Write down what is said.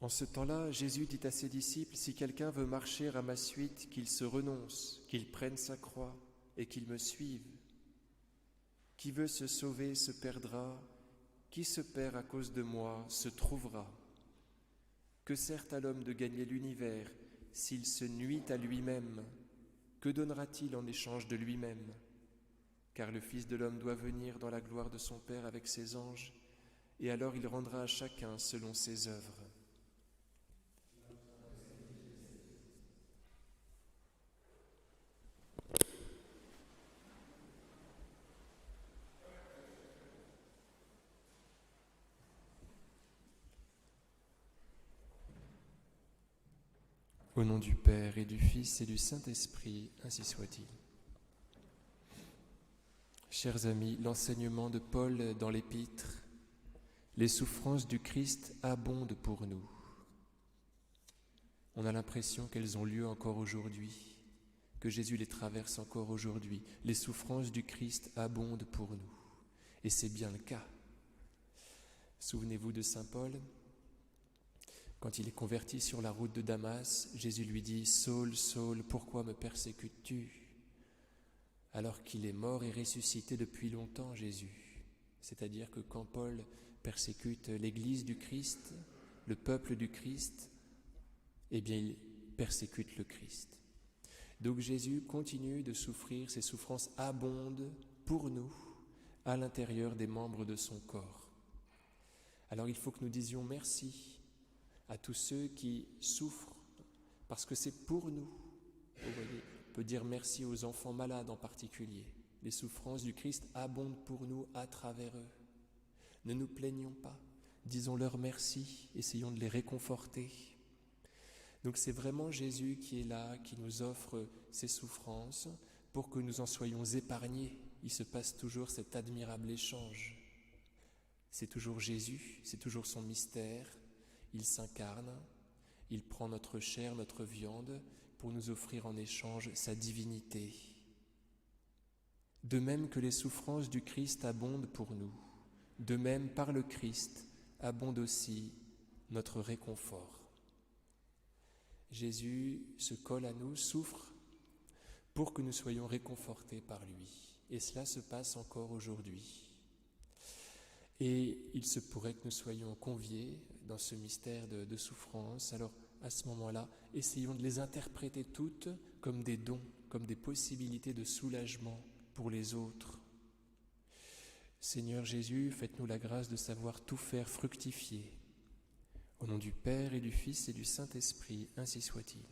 En ce temps-là, Jésus dit à ses disciples, « Si quelqu'un veut marcher à ma suite, qu'il se renonce, qu'il prenne sa croix et qu'il me suive. Qui veut se sauver se perdra, qui se perd à cause de moi se trouvera. Que sert à l'homme de gagner l'univers s'il se nuit à lui-même? Que donnera-t-il en échange de lui-même? Car le Fils de l'homme doit venir dans la gloire de son Père avec ses anges, et alors il rendra à chacun selon ses œuvres. » Au nom du Père et du Fils et du Saint-Esprit, ainsi soit-il. Chers amis, l'enseignement de Paul dans l'Épître, les souffrances du Christ abondent pour nous. On a l'impression qu'elles ont lieu encore aujourd'hui, que Jésus les traverse encore aujourd'hui. Les souffrances du Christ abondent pour nous. Et c'est bien le cas. Souvenez-vous de saint Paul. Quand il est converti sur la route de Damas, Jésus lui dit « Saul, Saul, pourquoi me persécutes-tu » alors qu'il est mort et ressuscité depuis longtemps, Jésus. C'est-à-dire que quand Paul persécute l'Église du Christ, le peuple du Christ, eh bien il persécute le Christ. Donc Jésus continue de souffrir, ses souffrances abondent pour nous à l'intérieur des membres de son corps. Alors il faut que nous disions merci à tous ceux qui souffrent, parce que c'est pour nous. Vous voyez, on peut dire merci aux enfants malades en particulier. Les souffrances du Christ abondent pour nous à travers eux. Ne nous plaignons pas, disons-leur merci, essayons de les réconforter. Donc c'est vraiment Jésus qui est là, qui nous offre ses souffrances pour que nous en soyons épargnés. Il se passe toujours cet admirable échange. C'est toujours Jésus, c'est toujours son mystère. Il s'incarne, il prend notre chair, notre viande, pour nous offrir en échange sa divinité. De même que les souffrances du Christ abondent pour nous, de même par le Christ abonde aussi notre réconfort. Jésus se colle à nous, souffre, pour que nous soyons réconfortés par lui. Et cela se passe encore aujourd'hui. Et il se pourrait que nous soyons conviés dans ce mystère de souffrance. Alors, à ce moment-là, essayons de les interpréter toutes comme des dons, comme des possibilités de soulagement pour les autres. Seigneur Jésus, faites-nous la grâce de savoir tout faire fructifier. Au nom du Père et du Fils et du Saint-Esprit, ainsi soit-il.